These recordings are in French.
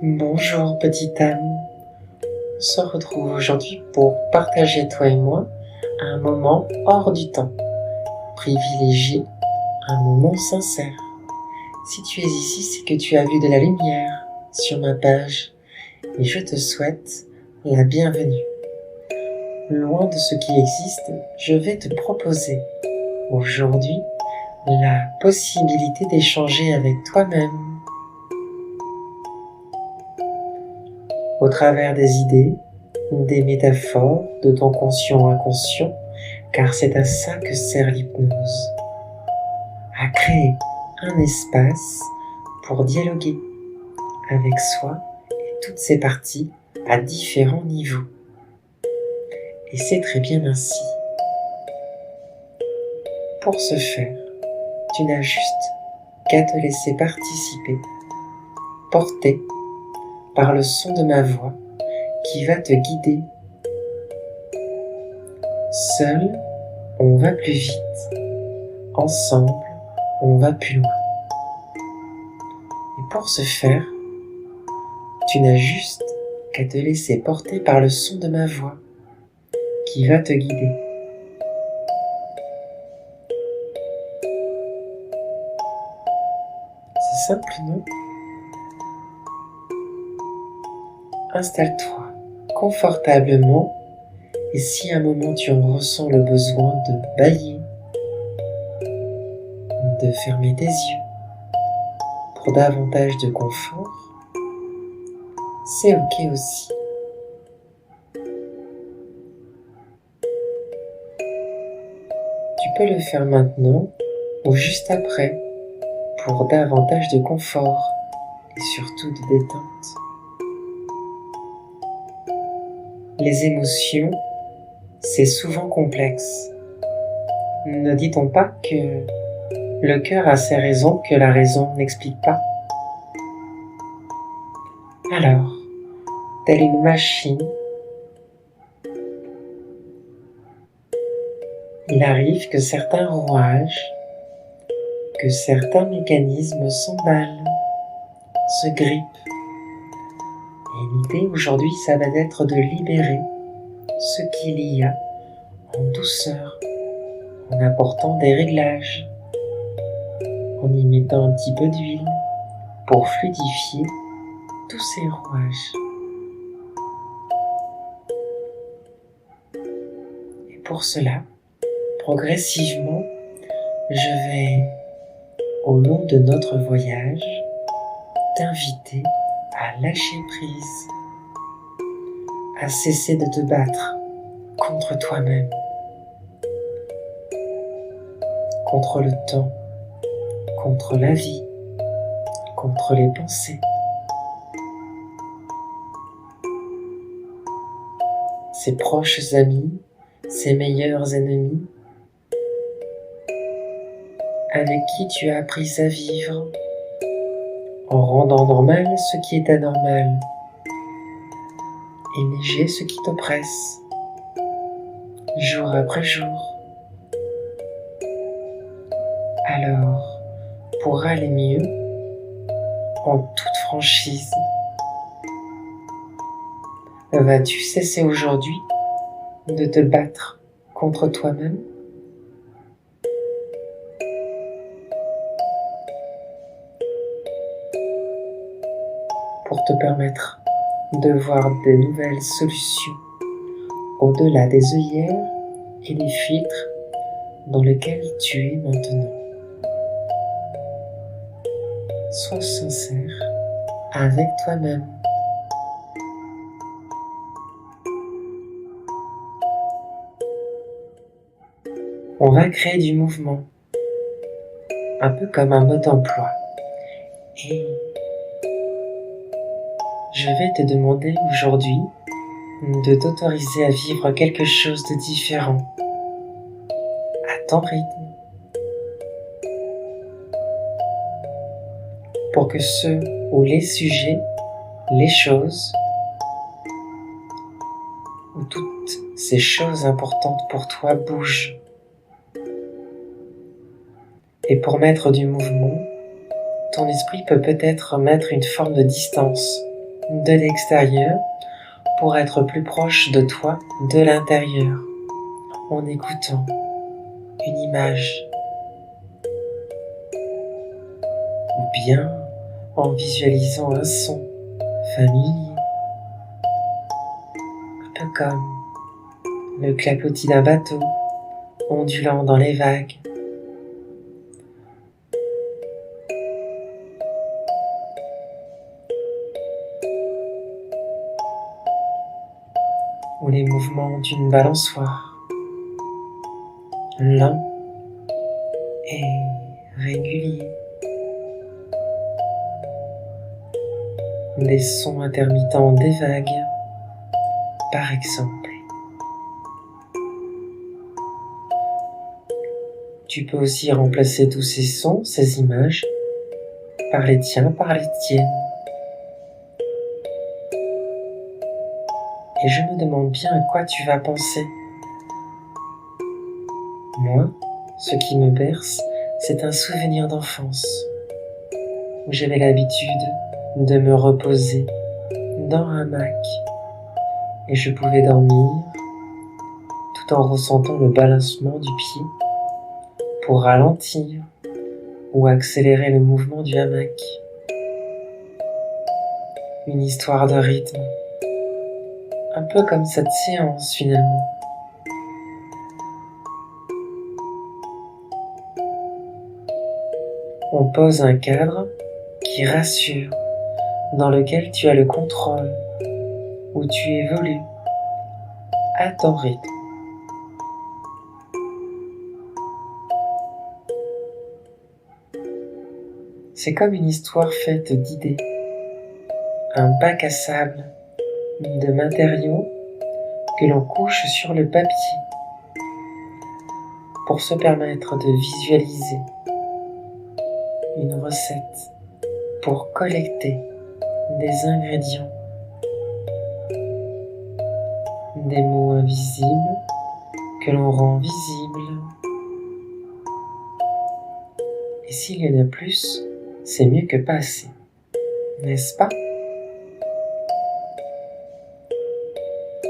Bonjour petite âme, on se retrouve aujourd'hui pour partager toi et moi un moment hors du temps, privilégier un moment sincère. Si tu es ici, c'est que tu as vu de la lumière sur ma page et je te souhaite la bienvenue. Loin de ce qui existe, je vais te proposer aujourd'hui la possibilité d'échanger avec toi-même au travers des idées, des métaphores, de ton conscient inconscient, car c'est à ça que sert l'hypnose, à créer un espace pour dialoguer avec soi et toutes ses parties à différents niveaux. Et c'est très bien ainsi. Pour ce faire, tu n'as juste qu'à te laisser participer, porter par le son de ma voix qui va te guider. Seul, on va plus vite. Ensemble, on va plus loin. Et pour ce faire, tu n'as juste qu'à te laisser porter par le son de ma voix qui va te guider. C'est simple, non? Installe-toi confortablement et si à un moment tu en ressens le besoin de bâiller, de fermer tes yeux pour davantage de confort, c'est ok aussi. Tu peux le faire maintenant ou juste après pour davantage de confort et surtout de détente. Les émotions, c'est souvent complexe. Ne dit-on pas que le cœur a ses raisons que la raison n'explique pas? Alors, telle une machine, il arrive que certains rouages, que certains mécanismes s'emballent, se grippent. Et l'idée aujourd'hui, ça va être de libérer ce qu'il y a en douceur, en apportant des réglages, en y mettant un petit peu d'huile pour fluidifier tous ces rouages. Et pour cela, progressivement, je vais, au long de notre voyage, t'inviter à lâcher prise, à cesser de te battre contre toi-même, contre le temps, contre la vie, contre les pensées. Ses proches amis, ses meilleurs ennemis, avec qui tu as appris à vivre, en rendant normal ce qui est anormal, et léger ce qui t'oppresse, jour après jour. Alors, pour aller mieux, en toute franchise, vas-tu cesser aujourd'hui de te battre contre toi-même? Pour te permettre de voir de nouvelles solutions au-delà des œillères et des filtres dans lesquels tu es maintenant. Sois sincère avec toi-même. On va créer du mouvement, un peu comme un mode d'emploi. Et je vais te demander aujourd'hui de t'autoriser à vivre quelque chose de différent, à ton rythme, pour que ceux ou les sujets, les choses, ou toutes ces choses importantes pour toi bougent. Et pour mettre du mouvement, ton esprit peut peut-être mettre une forme de distance de l'extérieur pour être plus proche de toi de l'intérieur, en écoutant une image ou bien en visualisant un son familier, un peu comme le clapotis d'un bateau ondulant dans les vagues. Ou les mouvements d'une balançoire, lents et réguliers. Des sons intermittents des vagues, par exemple. Tu peux aussi remplacer tous ces sons, ces images, par les tiens, par les tiennes. Et je me demande bien à quoi tu vas penser. Moi, ce qui me berce, c'est un souvenir d'enfance, où j'avais l'habitude de me reposer dans un hamac et je pouvais dormir tout en ressentant le balancement du pied pour ralentir ou accélérer le mouvement du hamac. Une histoire de rythme, un peu comme cette séance finalement. On pose un cadre qui rassure, dans lequel tu as le contrôle, où tu évolues à ton rythme. C'est comme une histoire faite d'idées, un bac à sable, de matériaux que l'on couche sur le papier pour se permettre de visualiser une recette, pour collecter des ingrédients, des mots invisibles que l'on rend visibles. Et s'il y en a plus, c'est mieux que pas assez, n'est-ce pas?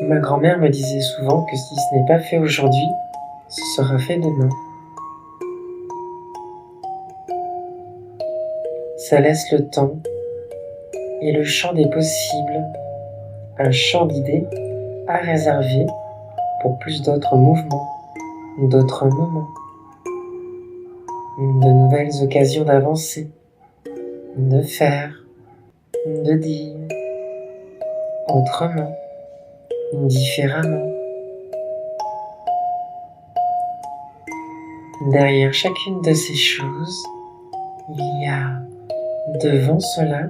Ma grand-mère me disait souvent que si ce n'est pas fait aujourd'hui, ce sera fait demain. Ça laisse le temps et le champ des possibles, un champ d'idées à réserver pour plus d'autres mouvements, d'autres moments, de nouvelles occasions d'avancer, de faire, de dire, autrement, différemment. Derrière chacune de ces choses, il y a devant cela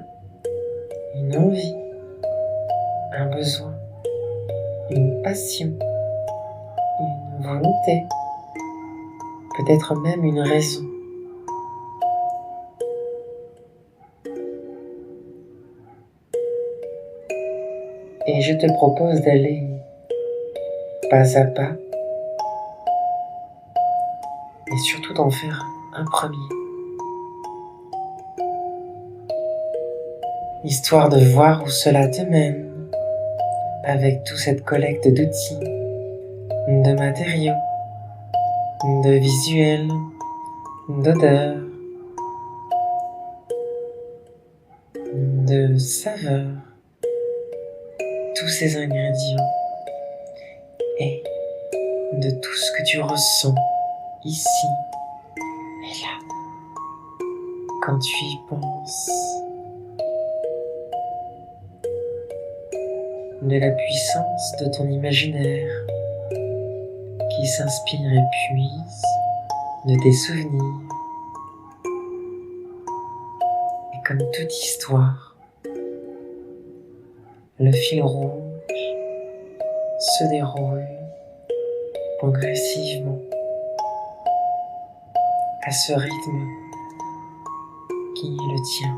une envie, un besoin, une passion, une volonté, peut-être même une raison. Et je te propose d'aller pas à pas et surtout d'en faire un premier. Histoire de voir où cela te mène avec toute cette collecte d'outils, de matériaux, de visuels, d'odeurs, de saveurs, tous ces ingrédients et de tout ce que tu ressens ici et là quand tu y penses. De la puissance de ton imaginaire qui s'inspire et puise de tes souvenirs. Et comme toute histoire, le fil rouge se déroule progressivement à ce rythme qui est le tien.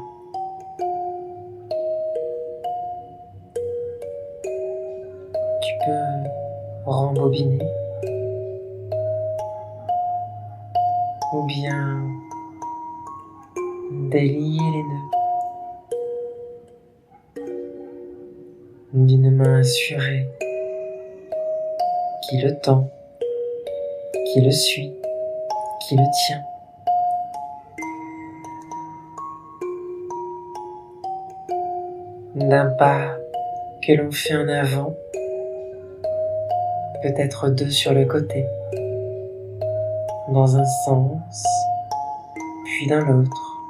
Tu peux rembobiner ou bien délier les nœuds d'une main assurée qui le tend, qui le suit, qui le tient. D'un pas que l'on fait en avant, peut-être deux sur le côté, dans un sens, puis dans l'autre,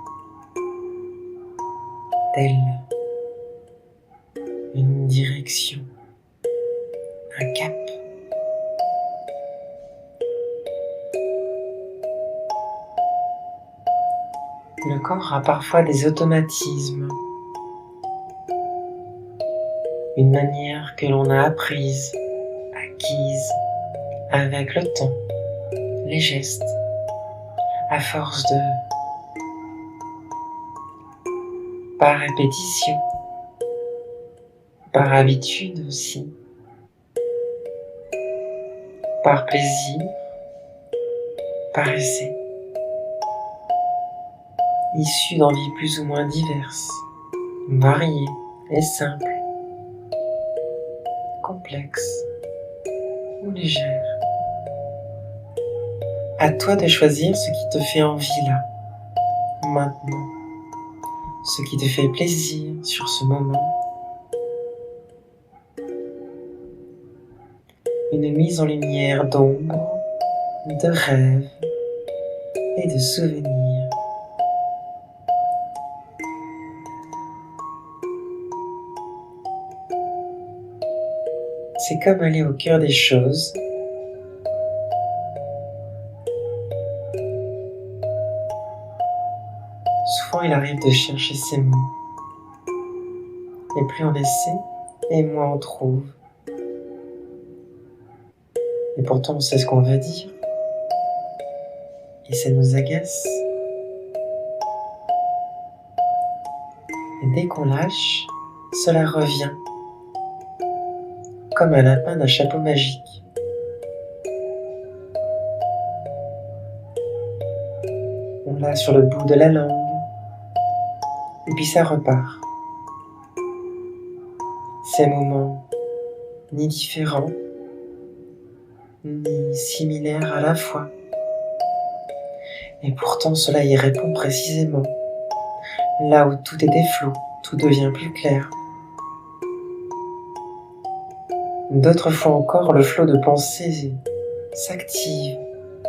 telle une direction, un cap. Le corps a parfois des automatismes, une manière que l'on a apprise, acquise, avec le temps, les gestes, à force de, par répétition, par habitude aussi, par plaisir, par essai, issus d'envies plus ou moins diverses, variées et simples, complexes ou légères. À toi de choisir ce qui te fait envie là, maintenant, ce qui te fait plaisir sur ce moment. Une mise en lumière d'ombre, de rêves et de souvenirs. C'est comme aller au cœur des choses. Souvent, il arrive de chercher ses mots. Et plus on essaie, et moins on trouve. Et pourtant, on sait ce qu'on veut dire. Et ça nous agace. Et dès qu'on lâche, cela revient. Comme un lapin d'un chapeau magique. On l'a sur le bout de la langue. Et puis ça repart. Ces moments ni différents, ni similaires à la fois. Et pourtant cela y répond précisément. Là où tout était flou, tout devient plus clair. D'autres fois encore, le flot de pensée s'active.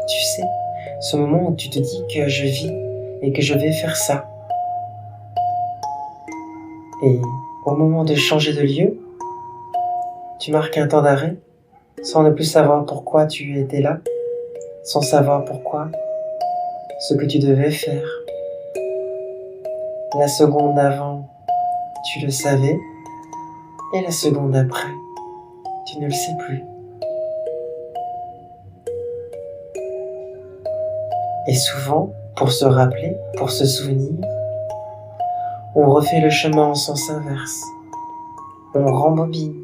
Tu sais, ce moment où tu te dis que je vis et que je vais faire ça. Et au moment de changer de lieu, tu marques un temps d'arrêt, sans ne plus savoir pourquoi tu étais là, sans savoir pourquoi, ce que tu devais faire. La seconde avant, tu le savais, et la seconde après, tu ne le sais plus. Et souvent, pour se rappeler, pour se souvenir, on refait le chemin en sens inverse. On rembobine.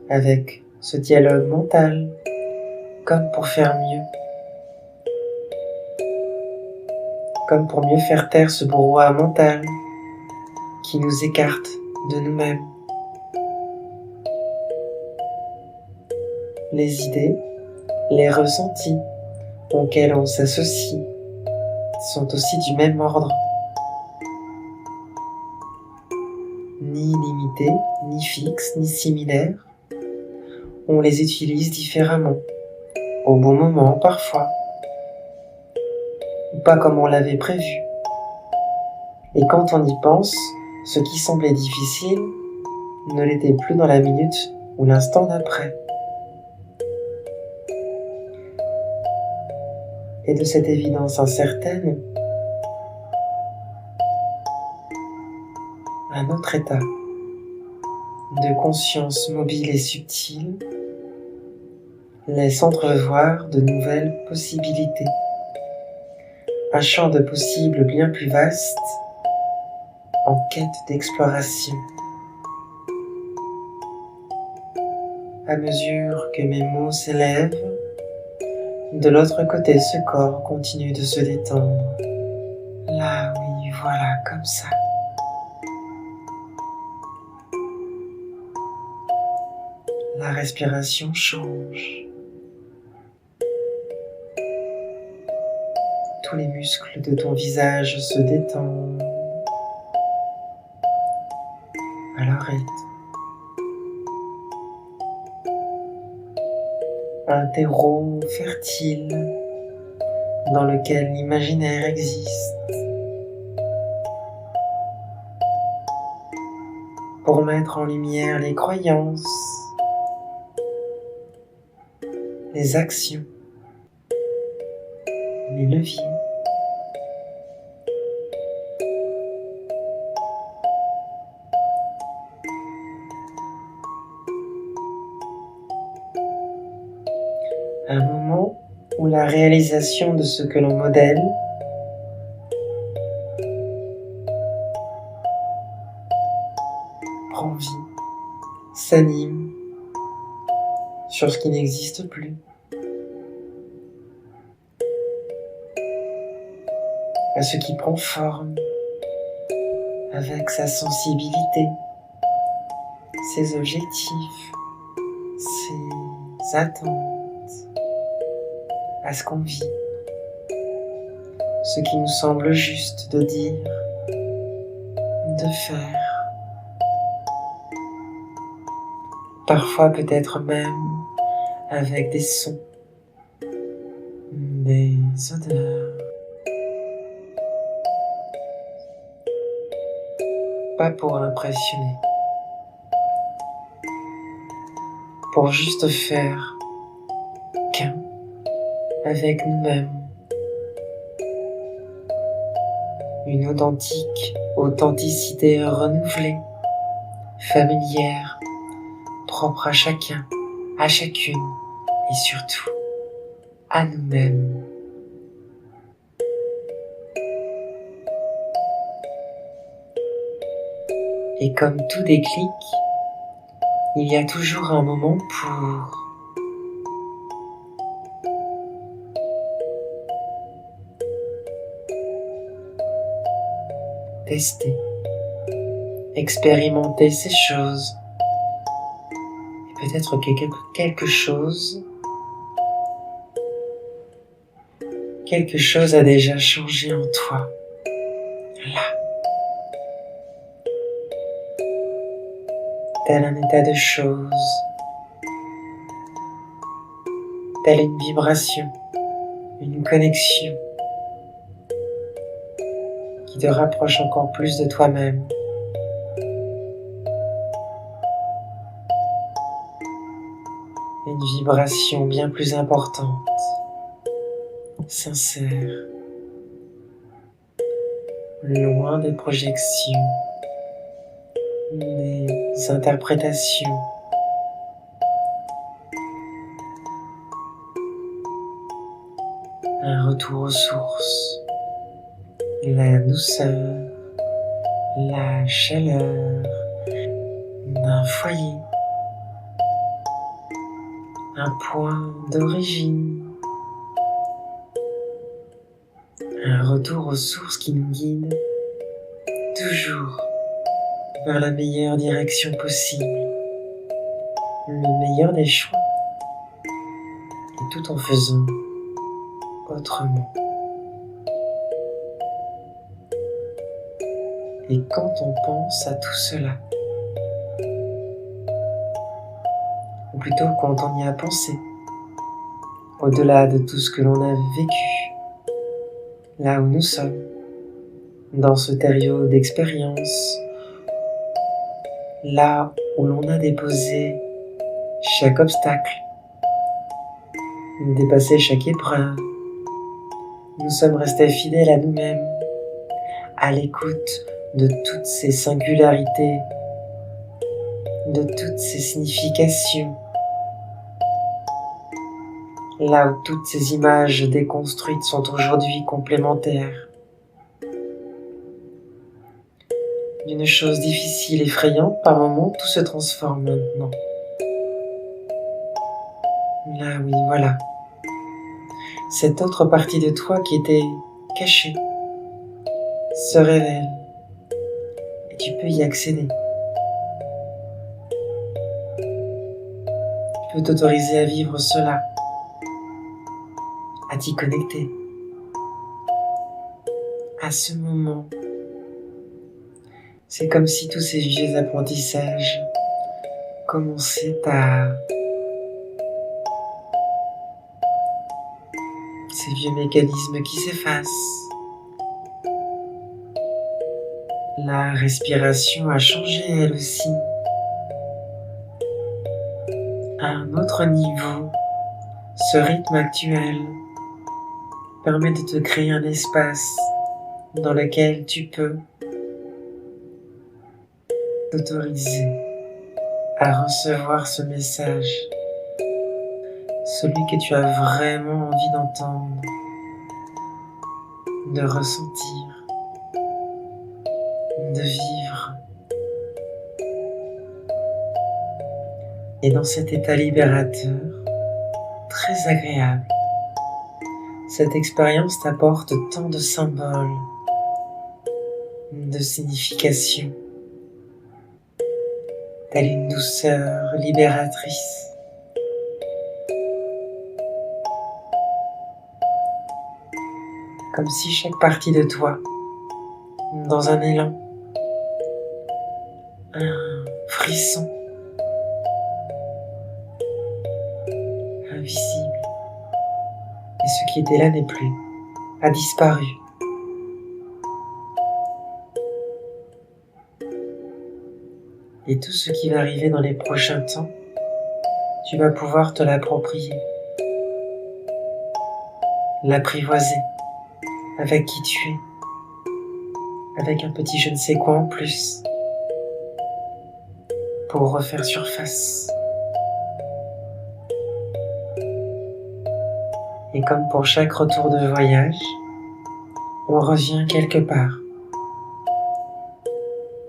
Avec ce dialogue mental, comme pour faire mieux. Comme pour mieux faire taire ce brouhaha mental qui nous écarte de nous-mêmes. Les idées, les ressentis auxquels on s'associe sont aussi du même ordre. Ni limités, ni fixes, ni similaires. On les utilise différemment, au bon moment parfois, ou pas comme on l'avait prévu. Et quand on y pense, ce qui semblait difficile ne l'était plus dans la minute ou l'instant d'après. Et de cette évidence incertaine, un autre état de conscience mobile et subtile laisse entrevoir de nouvelles possibilités, un champ de possibles bien plus vaste en quête d'exploration. À mesure que mes mots s'élèvent, de l'autre côté ce corps continue de se détendre. Là, oui, voilà, comme ça. La respiration change. Tous les muscles de ton visage se détendent à leur rythme. Un terreau fertile dans lequel l'imaginaire existe pour mettre en lumière les croyances, les actions, les leviers. Un moment où la réalisation de ce que l'on modèle prend vie, s'anime sur ce qui n'existe plus. À ce qui prend forme avec sa sensibilité, ses objectifs, ses attentes, à ce qu'on vit, ce qui nous semble juste de dire, de faire, parfois peut-être même avec des sons, des odeurs. Pas pour impressionner, pour juste faire qu'un avec nous-mêmes. Une authenticité renouvelée, familière, propre à chacun, à chacune et surtout à nous-mêmes. Et comme tout déclic, il y a toujours un moment pour tester, expérimenter ces choses. Et peut-être que quelque chose a déjà changé en toi. Là. Tel un état de choses, telle une vibration, une connexion qui te rapproche encore plus de toi-même. Une vibration bien plus importante, sincère, loin des projections, des interprétations. Un retour aux sources, la douceur, la chaleur d'un foyer, un point d'origine, un retour aux sources qui nous guide toujours vers la meilleure direction possible, le meilleur des choix, et tout en faisant autrement. Et quand on pense à tout cela, ou plutôt quand on y a pensé, au-delà de tout ce que l'on a vécu, là où nous sommes, dans ce terriau d'expérience, là où l'on a déposé chaque obstacle, dépassé chaque épreuve, nous sommes restés fidèles à nous-mêmes, à l'écoute de toutes ces singularités, de toutes ces significations, là où toutes ces images déconstruites sont aujourd'hui complémentaires. D'une chose difficile, effrayante, par moments, tout se transforme maintenant. Là, oui, voilà. Cette autre partie de toi qui était cachée se révèle et tu peux y accéder. peux t'autoriser à vivre cela, à t'y connecter, à ce moment. C'est comme si tous ces vieux apprentissages commençaient ces vieux mécanismes qui s'effacent. La respiration a changé elle aussi. À un autre niveau, ce rythme actuel permet de te créer un espace dans lequel tu peux t'autoriser à recevoir ce message, celui que tu as vraiment envie d'entendre, de ressentir, de vivre. Et dans cet état libérateur, très agréable, cette expérience t'apporte tant de symboles, de significations, telle une douceur libératrice. Comme si chaque partie de toi, dans un élan, un frisson invisible, et ce qui était là n'est plus, a disparu. Et tout ce qui va arriver dans les prochains temps, tu vas pouvoir te l'approprier, l'apprivoiser avec qui tu es, avec un petit je ne sais quoi en plus, pour refaire surface. Et comme pour chaque retour de voyage, on revient quelque part.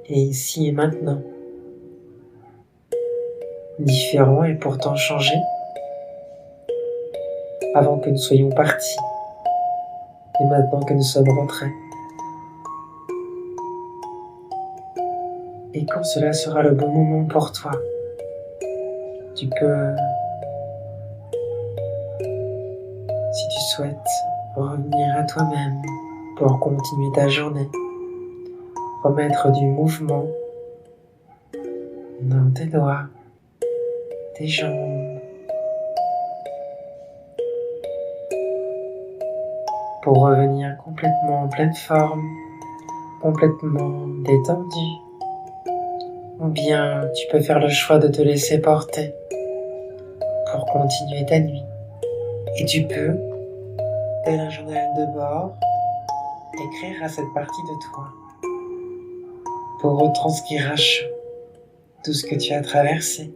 Et ici et maintenant, différent et pourtant changé, avant que nous soyons partis, et maintenant que nous sommes rentrés. Et quand cela sera le bon moment pour toi, tu peux, si tu souhaites, revenir à toi-même pour continuer ta journée, remettre du mouvement dans tes doigts, tes jambes, pour revenir complètement en pleine forme, complètement détendu. Ou bien tu peux faire le choix de te laisser porter pour continuer ta nuit. Et tu peux, tel un journal de bord, écrire à cette partie de toi pour retranscrire à chaud tout ce que tu as traversé,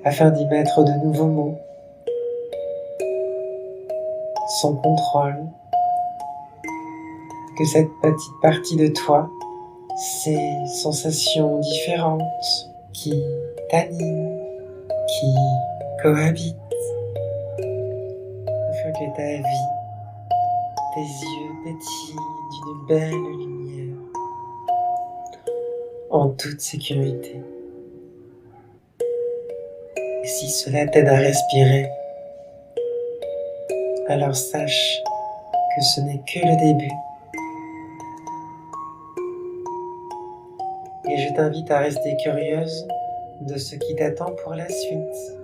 afin d'y mettre de nouveaux mots, sans contrôle, que cette petite partie de toi, ces sensations différentes qui t'animent, qui cohabitent, afin que ta vie, tes yeux pétillent d'une belle lumière, en toute sécurité. Et si cela t'aide à respirer, alors sache que ce n'est que le début. Et je t'invite à rester curieuse de ce qui t'attend pour la suite.